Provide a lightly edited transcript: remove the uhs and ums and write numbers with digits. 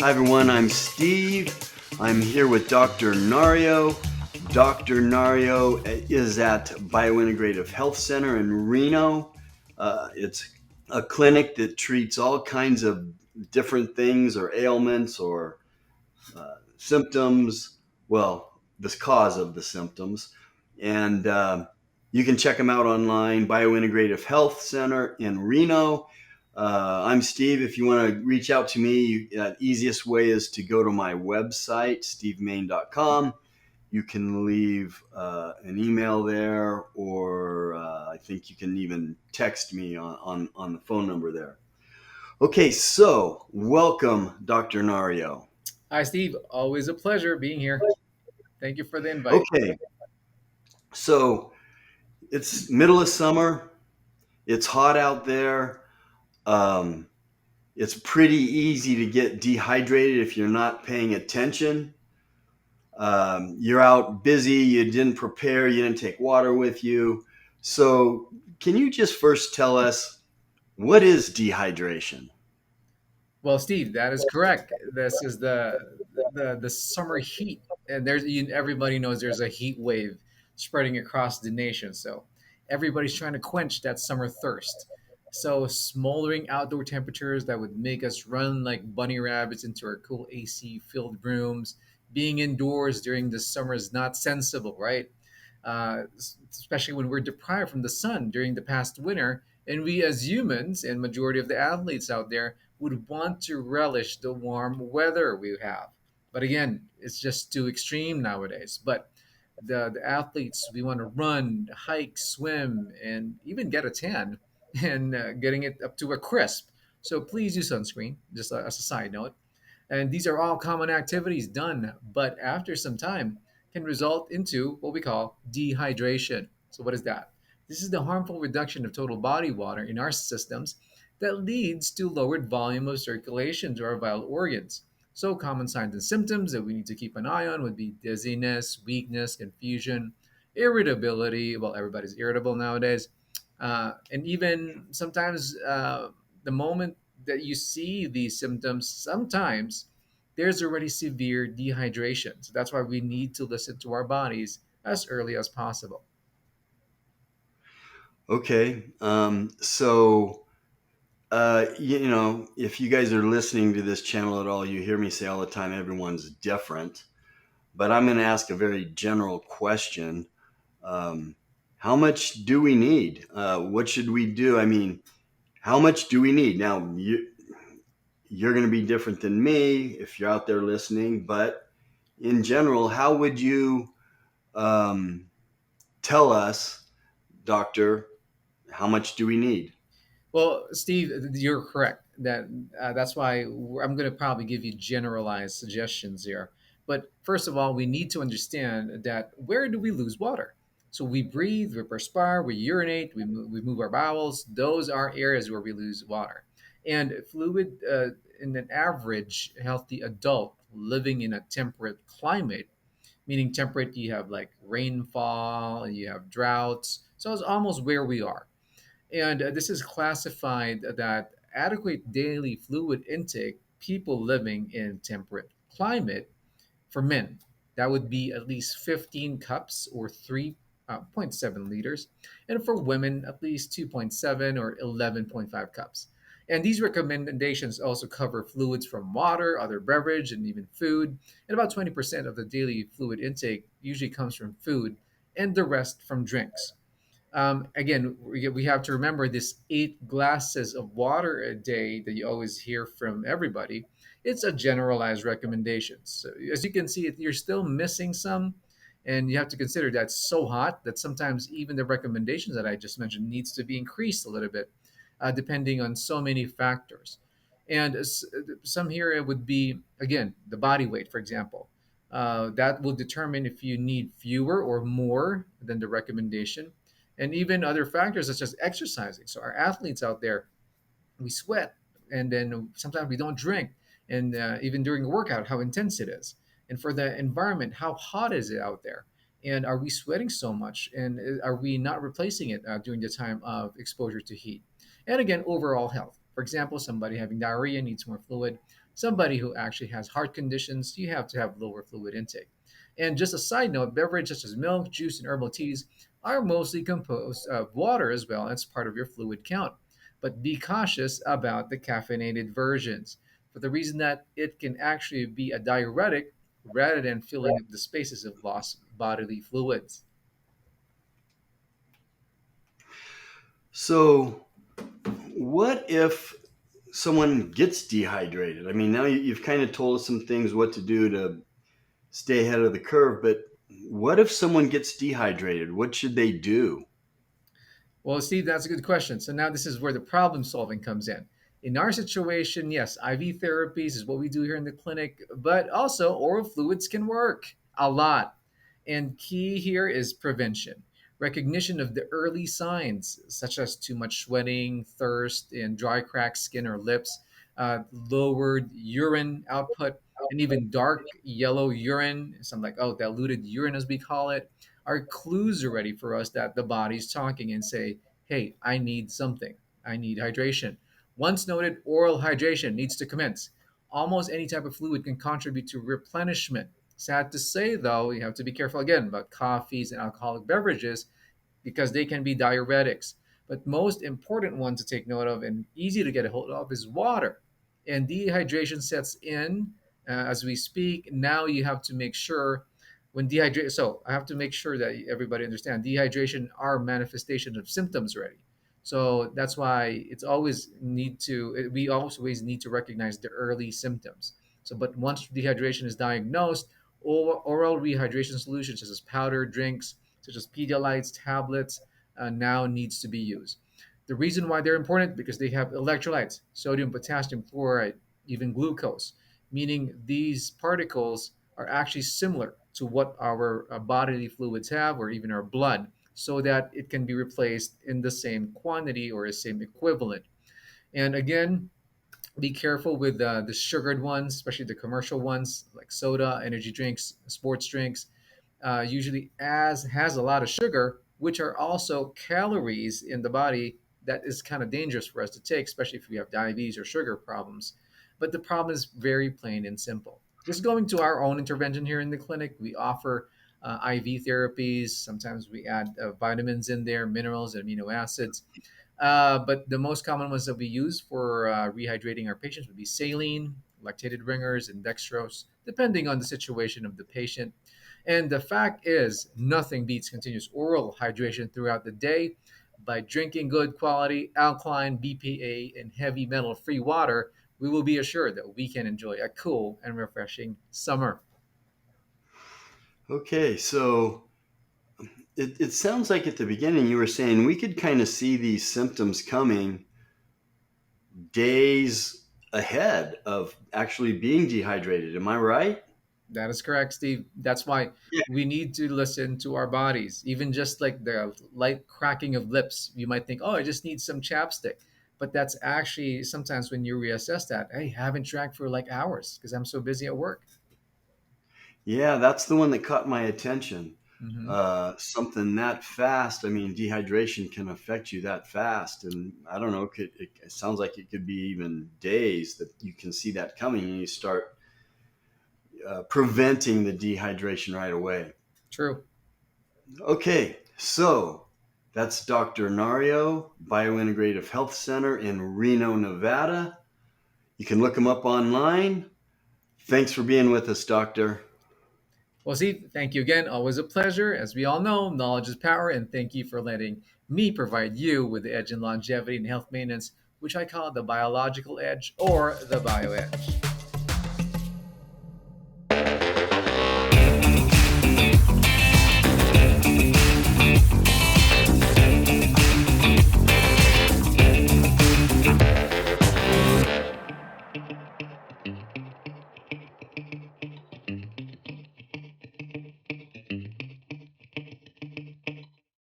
Hi everyone, I'm Steve. I'm here with Dr. Nario. Dr. Nario is at Biointegrative Health Center in Reno. It's a clinic that treats all kinds of different things or ailments or symptoms. Well, the cause of the symptoms. And you can check them out online, Biointegrative Health Center in Reno. I'm Steve. If you want to reach out to me, easiest way is to go to my website, stevemain.com. You can leave an email there, or I think you can even text me on the phone number there. Okay, so welcome, Dr. Nario. Hi, Steve. Always a pleasure being here. Thank you for the invite. Okay, so it's middle of summer. It's hot out there. Um, it's pretty easy to get dehydrated if you're not paying attention. You're out busy, you didn't prepare, you didn't take water with you. So, can you just first tell us what is dehydration? Well, Steve, that is correct. This is the summer heat, and everybody knows there's a heat wave spreading across the nation. So everybody's trying to quench that summer thirst. So smoldering outdoor temperatures that would make us run like bunny rabbits into our cool AC filled rooms. Being indoors during the summer is not sensible, right? Especially when we're deprived from the sun during the past winter, and we as humans and majority of the athletes out there would want to relish the warm weather we have. But again, it's just too extreme nowadays. But the athletes, we want to run, hike, swim, and even get a tan and getting it up to a crisp. So please use sunscreen, just as a side note. And these are all common activities done, but after some time can result into what we call dehydration. So what is that? This is the harmful reduction of total body water in our systems that leads to lowered volume of circulation to our vital organs. So common signs and symptoms that we need to keep an eye on would be dizziness, weakness, confusion, irritability. Well, everybody's irritable nowadays. And even sometimes the moment that you see these symptoms, sometimes there's already severe dehydration. So that's why we need to listen to our bodies as early as possible. Okay, if you guys are listening to this channel at all, you hear me say all the time everyone's different. But I'm going to ask a very general question. Um, how much do we need? What should we do? I mean, how much do we need? Now, you're going to be different than me if you're out there listening, but in general, how would you um, tell us, doctor, how much do we need? Well, Steve, you're correct. That's why I'm going to probably give you generalized suggestions here. But first of all, we need to understand that where do we lose water? So we breathe, we perspire, we urinate, we move our bowels. Those are areas where we lose water. And fluid in an average healthy adult living in a temperate climate, meaning temperate, you have like rainfall and you have droughts. So it's almost where we are. And this is classified that adequate daily fluid intake, people living in temperate climate, for men, that would be at least 15 cups or 3.7 liters. And for women, at least 2.7 or 11.5 cups. And these recommendations also cover fluids from water, other beverage, and even food. And about 20% of the daily fluid intake usually comes from food, and the rest from drinks. Again, we have to remember this 8 glasses of water a day that you always hear from everybody. It's a generalized recommendation. So as you can see, you're still missing some, and you have to consider that it's so hot that sometimes even the recommendations that I just mentioned needs to be increased a little bit, depending on so many factors. And some here it would be again the body weight, for example. That will determine if you need fewer or more than the recommendation, and even other factors such as exercising. So our athletes out there, we sweat, and then sometimes we don't drink, and even during a workout, how intense it is, and for the environment, how hot is it out there, and are we sweating so much, and are we not replacing it during the time of exposure to heat, and again, overall health. For example, somebody having diarrhea needs more fluid. Somebody who actually has heart conditions, you have to have lower fluid intake. And just a side note, beverages such as milk, juice, and herbal teas are mostly composed of water as well. That's part of your fluid count. But be cautious about the caffeinated versions for the reason that it can actually be a diuretic rather than filling up the spaces of lost bodily fluids. So, what if someone gets dehydrated? I mean, now you've kind of told us some things what to do to stay ahead of the curve, but what if someone gets dehydrated? What should they do? Well, Steve, that's a good question. So now this is where the problem solving comes in. In our situation, yes, IV therapies is what we do here in the clinic, but also oral fluids can work a lot. And key here is prevention. Recognition of the early signs, such as too much sweating, thirst, and dry, cracked skin or lips, lowered urine output, and even dark yellow urine, something like, oh, diluted urine, as we call it, are clues already for us that the body's talking and say, hey, I need something. I need hydration. Once noted, oral hydration needs to commence. Almost any type of fluid can contribute to replenishment. Sad to say, though, you have to be careful again about coffees and alcoholic beverages because they can be diuretics. But most important one to take note of and easy to get a hold of is water. And dehydration sets in as we speak. Now you have to make sure when dehydrate. So I have to make sure that everybody understand dehydration are manifestations of symptoms already. So that's why it's always need to. We always need to recognize the early symptoms. So, but once dehydration is diagnosed, oral rehydration solutions such as powder drinks, such as Pedialytes tablets, now needs to be used. The reason why they're important because they have electrolytes, sodium, potassium, chloride, even glucose, meaning these particles are actually similar to what our bodily fluids have or even our blood so that it can be replaced in the same quantity or the same equivalent. And again, be careful with the sugared ones, especially the commercial ones like soda, energy drinks, sports drinks. Usually, as has a lot of sugar, which are also calories in the body that is kind of dangerous for us to take, especially if we have diabetes or sugar problems. But the problem is very plain and simple. Just going to our own intervention here in the clinic, we offer IV therapies. Sometimes we add vitamins in there, minerals, and amino acids. But the most common ones that we use for rehydrating our patients would be saline, lactated ringers, and dextrose, depending on the situation of the patient. And the fact is, nothing beats continuous oral hydration throughout the day. By drinking good quality alkaline, BPA, and heavy metal free water, we will be assured that we can enjoy a cool and refreshing summer. Okay, so it sounds like at the beginning you were saying we could kind of see these symptoms coming days ahead of actually being dehydrated. Am I right? That is correct, Steve. That's why Yeah. we need to listen to our bodies. Even just like the light cracking of lips, you might think, oh, I just need some chapstick. But that's actually sometimes when you reassess that, hey, I haven't drank for like hours because I'm so busy at work. Yeah, that's the one that caught my attention. Hmm. Something that fast. I mean, dehydration can affect you that fast, and I don't know. It sounds like it could be even days that you can see that coming, and you start preventing the dehydration right away. True. Okay, so that's Dr. Nario, Biointegrative Health Center in Reno, Nevada. You can look him up online. Thanks for being with us, Doctor. Well, Steve, thank you again. Always a pleasure. As we all know, knowledge is power, and thank you for letting me provide you with the edge in longevity and health maintenance, which I call the biological edge or the bio edge.